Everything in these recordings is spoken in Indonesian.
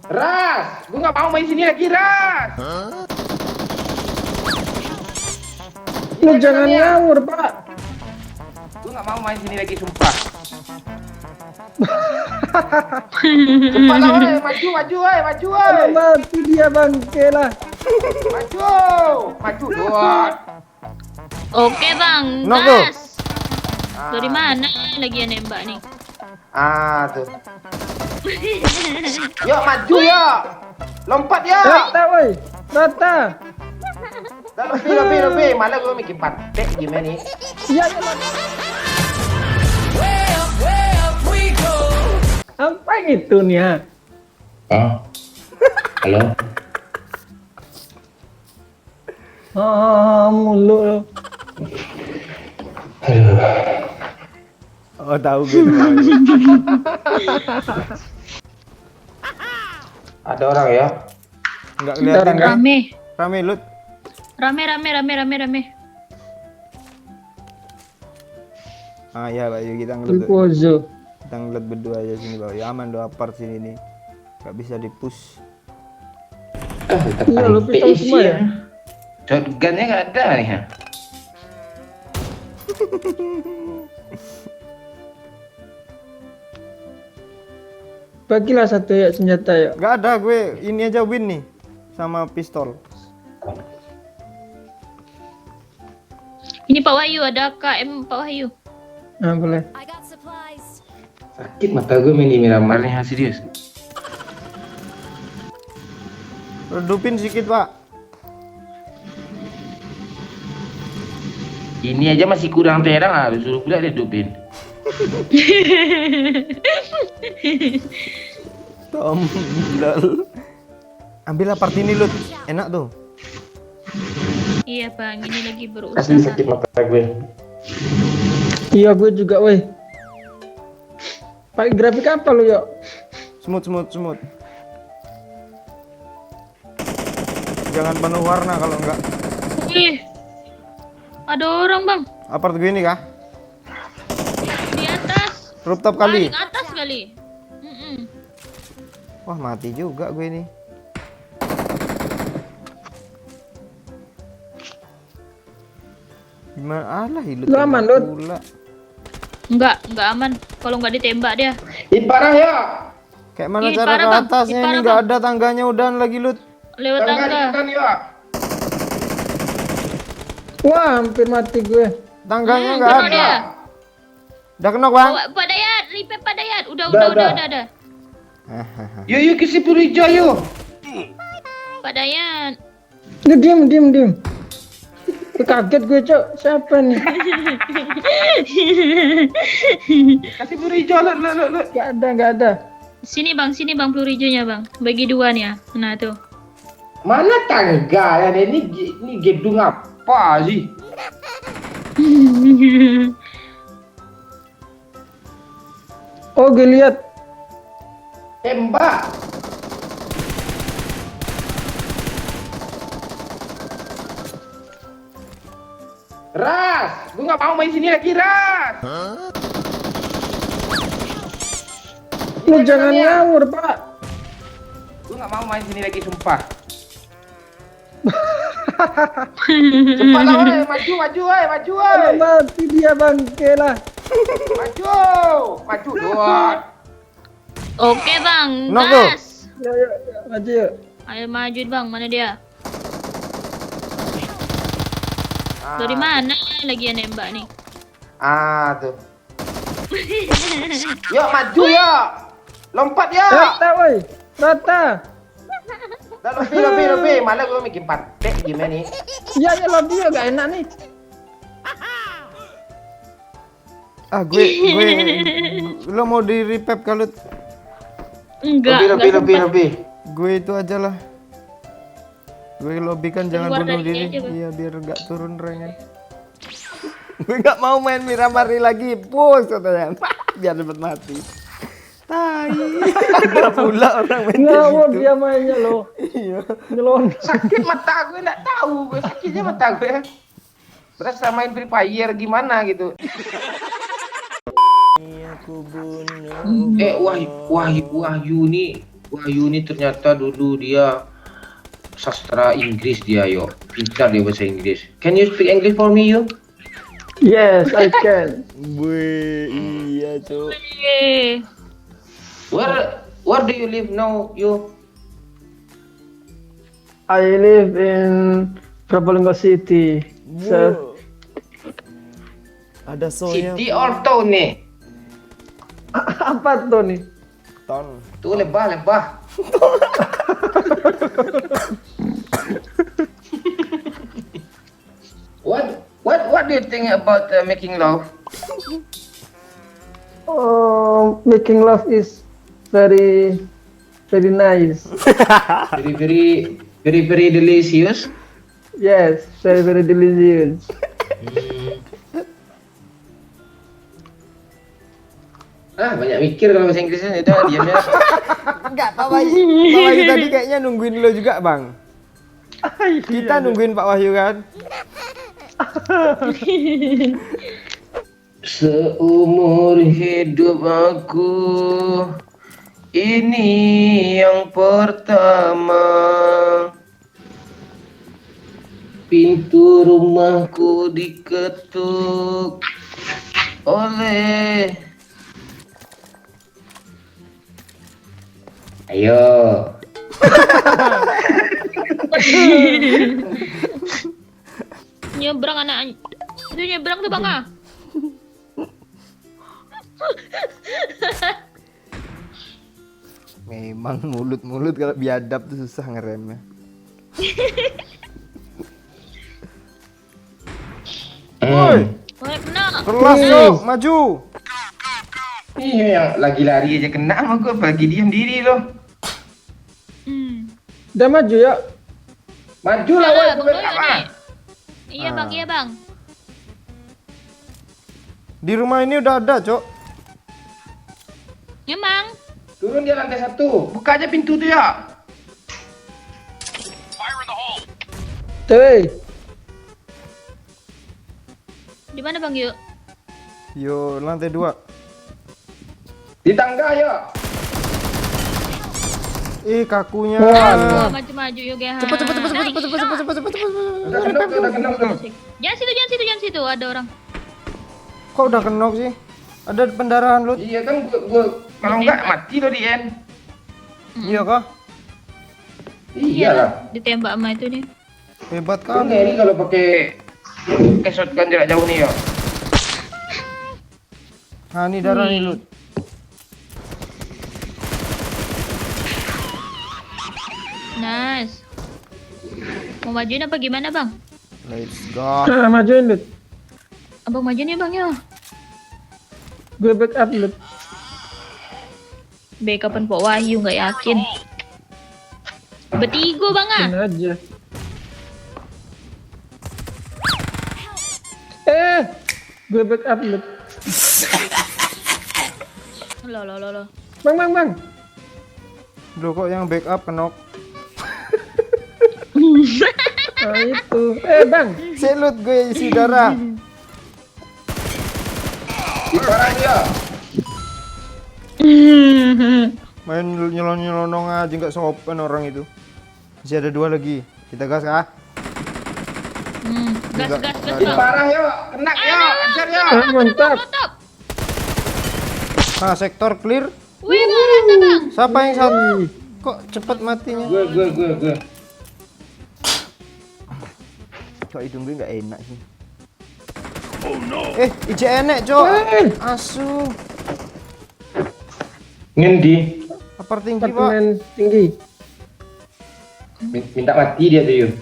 Ras, gue nggak mau main sini lagi, Ras. Lu jangan ngawur, Pak. Gue nggak mau main sini lagi, sumpah. Cepat lah, woy. Maju, maju, woy. Maju, woy. Kalau mati dia bangke lah. Maju, maju, dua. Oke bang, Knock tuh. gas. Dari mana lagi yang nembak nih? Ah, tuh. Yuk, maju, yuk. Lompat, yuk. Rata, woi. Rata. Dah, lebih. Malah gue mikir pantek gimana nih. Iya, iya. Apa itu nih, ha? Oh, halo. Mulu lo. Oh tahu gitu. Ada orang ya? Enggak Kita orang kelihatan. kan? Rame, Rame Lut. rame. Ah ya Pak, yuk kita ngelut. Pozo. Kita ngelut berdua aja sini Pak. Ya aman doa part sini nih. Gak bisa di-push. Iya, lu pisau semua ya? Shotgunnya nggak ada nih ya? Bagilah satu ya senjata ya. Gak ada gue, ini aja win nih. Sama pistol. Ini Pak Wahyu, ada KM Pak Wahyu. Nah, boleh. I got supplies. Sakit mata gue main di Miramarnya, serius. Redupin sedikit Pak. Ini aja masih kurang terang, harus suruh pula redupin. Tomblol. Ambillah part ini Lut. Enak tuh. Iya bang, ini lagi Asli berusaha. sakit mata gue. Iya, gue juga, woi. Pakai grafik apa lu, yuk? Smooth. Jangan penuh warna kalau enggak. Ih, ada orang bang Apart gue ini kah? di atas. Rooftop kali. Paling atas kali. Wah mati juga gue ini. Gimana alah hidup Lu aman, Lut? pula. Enggak aman. Kalau nggak ditembak dia. Ih, parah ya. Kayak mana Ih, cara parah, ke Bang. atasnya Ih, ini parah, nggak Bang. ada tangganya udahan lagi Lut. Lewat tangga. Ikutan ya. Wah, hampir mati gue. Tangganya nggak Kena ada. dia. Udah kena bang. Pak Dayat, repair Pak Dayat. Udah. Yuk ke Sipur Hijau yuk. Pak Dayat. Lu diem. Kaget gue, Cok. Siapa nih? Kasih Sipur Hijau lu. Gak ada. Sini bang peluru hijaunya bang. Bagi dua nih ya. Nah tuh. Mana tangga ya? Ini gedung apa sih? Oh, gue lihat. Tembak. Ras, gue nggak mau main sini lagi, Ras. Lu jangan ngawur, Pak. Gue nggak mau main sini lagi, sumpah. Cepat lah, woy. Maju, woy. Kalau mati dia bangke lah. Maju, dua. Oke bang, Knock tuh. gas. Yuk, maju yuk. Ayo maju bang, mana dia? Ah, Dari mana lagi yang nembak nih? Ah, tuh. Yuk, maju, yuk. Lompat, yuk. Rata, woi. Rata. Dah, lebih. Malah gue mikir pantek gimana nih. Iya, lobby ya gak enak nih. Ah gue lo mau di repap kalau Enggak sempat. Lebih. gue itu aja lah. Gue lobby kan jangan Keluar bunuh dari diri. aja, Bang. Iya biar nggak turun ranknya. Gue nggak mau main Miramari lagi. Push katanya. Biar cepet mati. Tai. Ada pula orang main kayak Ngawur gitu. dia mainnya lo. Iya. Nyelon. Sakit mata gue, nggak tahu. Gue sakitnya mata gue. Berasa main Free Fire gimana gitu. Aku bunuh. Wahyu nih Wahyu ini ternyata dulu dia sastra Inggris dia yo. Pintar dia bahasa Inggris. Can you speak English for me you? Yes, I can. Wih, iya cok. Yeay. Where do you live now you? I live in Probolinggo City. Sir. Wow. Ada soya. City or town nih? Apa tuh nih? Ton. Tuh lebah. What do you think about making love? Oh, making love is very nice. Very delicious. Yes, very delicious. Banyak mikir kalau bahasa Inggrisnya. Udah diamnya. Enggak, Pak Wahyu. Pak Wahyu tadi kayaknya nungguin lo juga, Bang. Kita nungguin Pak Wahyu kan? Seumur hidup aku ini yang pertama, pintu rumahku diketuk oleh ayo. Nyebrang anak. Itu nyebrang tuh Bang ah. Memang mulut kalau biadab tuh susah ngeremnya. Woi, Wah, kena. kelas sok, maju. Iya yang lagi lari aja kena sama gue, apalagi diam diri loh. Udah maju ya. Maju lah, Nah, woi, Bang gue Doyo apa? nih. Iya Bang, iya Bang. Di rumah ini udah ada, Cok. Emang. Turun dia lantai 1, buka aja pintu tuh ya. Cuy, Di mana Bang Yuk? Yo, lantai 2. Di tangga ya. Kakunya. Wah, maju-maju yuk ya. Cepet. Udah kena tuh. Jangan situ, ada orang. Kok udah kenok sih? Ada pendarahan, Lut. Iya kan gue kalau enggak mati lo di end. Iya kah? Iyalah. Ditembak sama itu dia. Hebat Kan kali. ini kalau pakai shotgun jarak jauh nih ya. Nah, ini darah nih, Lut. Nice. Mau majuin apa gimana Bang? Let's go. majuin Lut. Abang majuin ya Bang ya. Gue backup Lut. Kapan Pak Wahyu nggak yakin. Bertiga Bang ah. Ini aja. Gue backup Lut. Loh. Bang. Loh, kok yang backup kenok? Nah itu. Bang. Si Lut, gue isi darah. Di parah dia. Main nyelonong aja nggak sopan orang itu. Masih ada 2 lagi. Kita gas kah? Gas Di Bang. parah ya. Kena ya. Ajar ya. Mantap. Mantap. Nah, sektor clear. Wih, rata Bang. Siapa yang satu? Kok cepet matinya? Gue. Kok hidung gue nggak enak sih. Oh no. Ije enek, Cok. Asu. Ngendi? Apar tinggi, Pak. Apartemen tinggi. Minta mati dia tuh yuk.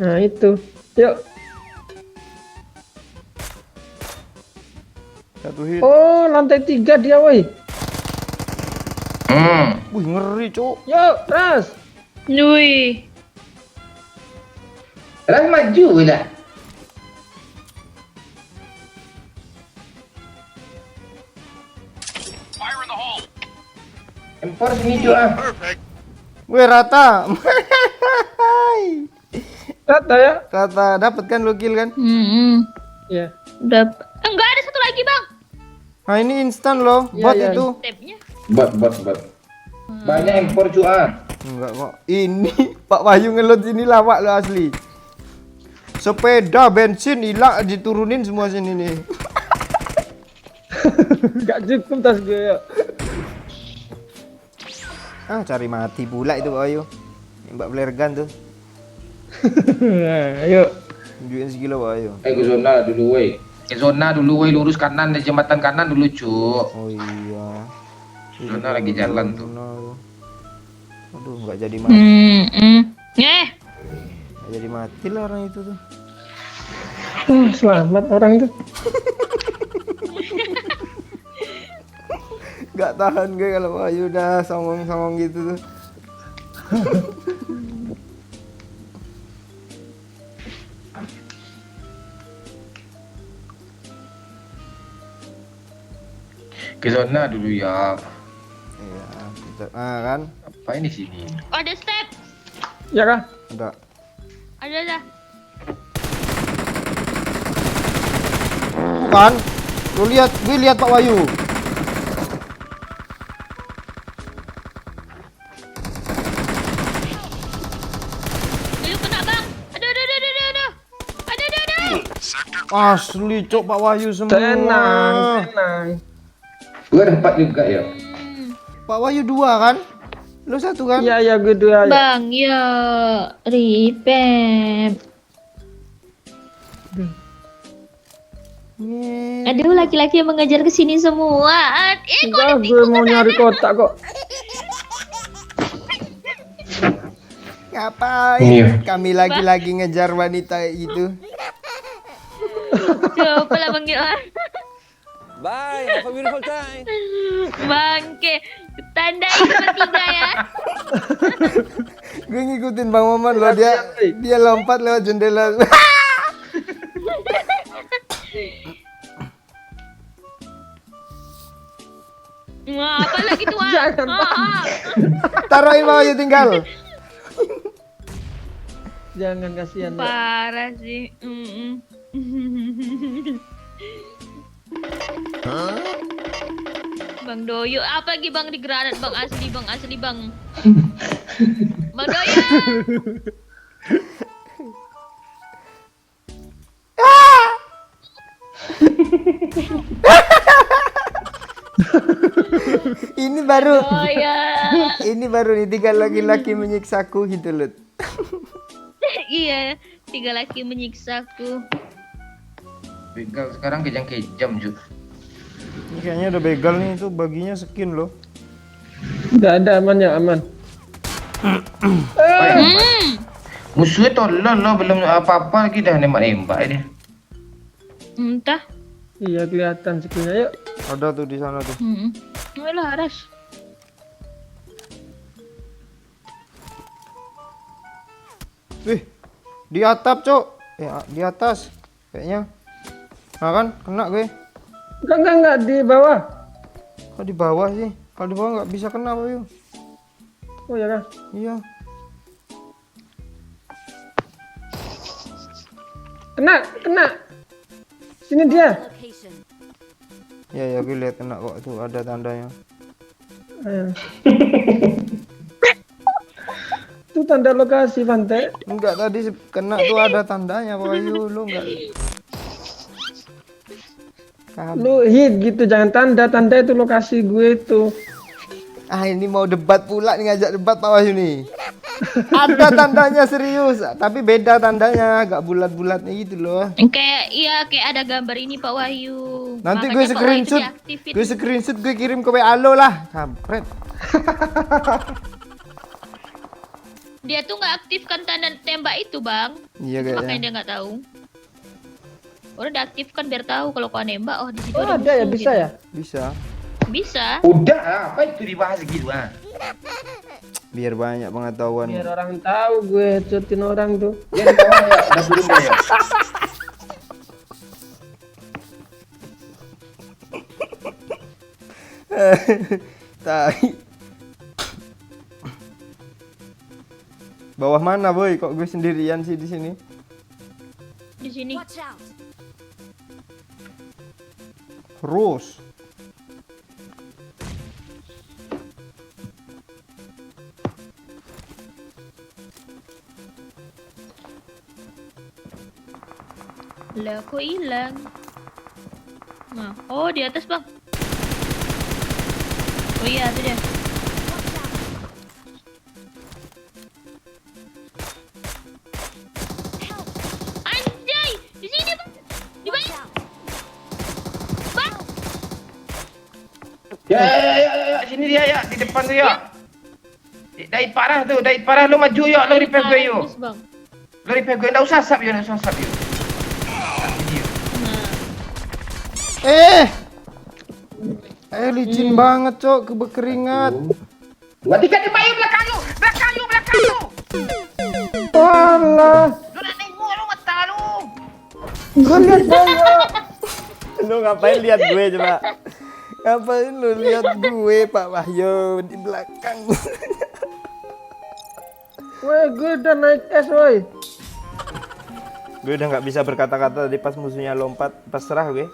Nah itu. Yuk. Satu hit. Oh, lantai 3 dia, woi. Wih, ngeri, Cok. Yuk, Ras. Wih. Ras maju lah. Empor sini juga. Wih, rata. Rata ya? Rata, dapat kan lo kill kan? Iya. Udah. Enggak ada satu lagi Bang. Nah, ini instan loh, Iya, bot iya. itu. Tabnya. Bot. Banyak impor cuan. Enggak kok. Ini Pak Wahyu ngelot sini lawak lo asli. Sepeda bensin hilang diturunin semua sini nih. Gak cukup tas gue ya. Ah, cari mati pula itu Pak Wahyu. Mbak flare gun tuh. Ayo. Tunjukin sekilo Pak Wahyu. Ke zona dulu weh. Ke zona dulu weh, lurus kanan di jembatan kanan dulu cuk. Oh iya. Zona lagi jalan tuh. Aduh, nggak jadi mati. Nggak jadi mati lah orang itu tuh. Selamat orang itu. Nggak tahan gue kalau Wahyu udah songong-songong gitu tuh. Ke zona dulu ya. Iya, kan? Apa ini sini? Oh, ada step. Ya kah? Ada. Ada. Bukan? Lu lihat, gue lihat Pak Wahyu. Ayo kena bang. Aduh. Asli cok Pak Wahyu semua. Tenang. Gue ada 4 juga ya. Pak Wahyu 2 kan? Lu 1 kan? Iya gue dua ya. Bang, ya repep. Aduh, laki-laki yang mengejar ke sini semua. Enggak, gue mau nyari kotak kok. Ngapain? Iya. Kami lagi ngejar wanita itu. Coba lah Bang Yo. Bye, have a beautiful time. Bangke, tandai bertiga ya. Gue ngikutin Bang Maman loh, dia lompat lewat jendela. Wah, apa lagi tuh? Jangan, Bang. Taruhin Bang Wahyu tinggal. Jangan kasihan. Ya. Parah sih. Bang Doyo, apa lagi Bang di granat Bang asli Bang. Bang Doyo. Ini baru. Oh ya. Ini baru nih 3 laki-laki menyiksaku gitu loh. Iya, 3 laki menyiksaku. Begal sekarang kejam juga. Ini kayaknya udah begal nih, itu baginya skin loh. Udah ada aman ya aman. Musuhnya tolol loh, belum apa-apa lagi dah nembak-nembak ini. Entah. Iya kelihatan skillnya yuk. Ada tuh di sana tuh. Ayolah, Ras. Wih, di atap cok. Di atas kayaknya. Nah kan, kena gue. Enggak di bawah. Kok di bawah sih? Kalau di bawah nggak bisa kena Pak Wahyu. Oh ya kah? Iya. Kena. Sini dia. Ya gue lihat kena kok, tuh ada tandanya. Ayo. Itu tanda lokasi pantai. Enggak, tadi kena tuh ada tandanya Pak Wahyu, lu enggak. Lu hit gitu, jangan tanda itu lokasi gue itu. Ah, ini mau debat pula nih, ngajak debat Pak Wahyu nih. Ada tandanya serius, tapi beda tandanya, agak bulat-bulatnya gitu loh. Kayak ada gambar ini Pak Wahyu. Nanti Makanya gue Pak Wahyu itu screenshot, gue kirim ke WA lo lah. Kampret. Dia tuh nggak aktifkan tanda tembak itu Bang. Iya Makanya kayaknya. dia nggak tahu. Udah diaktifkan biar tahu kalau kau nembak. Oh di situ Oh ada ada ya, musuh bisa gitu. ya? Bisa. Bisa. Udah, apa itu dibahas gitu ah? Biar banyak pengetahuan. Biar orang tahu gue headshotin orang tuh. Dia di bawah ya, udah turun dia ya. Tai. Bawah mana boy? Kok gue sendirian sih di sini? Di sini. Terus. Lah, kok hilang? Nah, oh di atas bang. Oh iya, itu dia. Anjay, di sini bang. Di mana? Bang, Ya, sini dia ya, di depan tu ya. Dait parah lu maju ya, lu repair gue yuk. terus bang. Lu repair gue, nggak usah sap yuk, nggak usah sap yuk. Nah, Licin banget, Cok, kebekeringat. 2, 3, di bayu belakang lu. Walah, Lu nak nengok lu mata lu. gue lihat banyak. Lu ngapain lihat gue coba? Ngapain lu lihat gue, Pak Wahyu, di belakang? Woi, gue udah naik es, woi. Gue udah nggak bisa berkata-kata tadi pas musuhnya lompat, pas serah gue.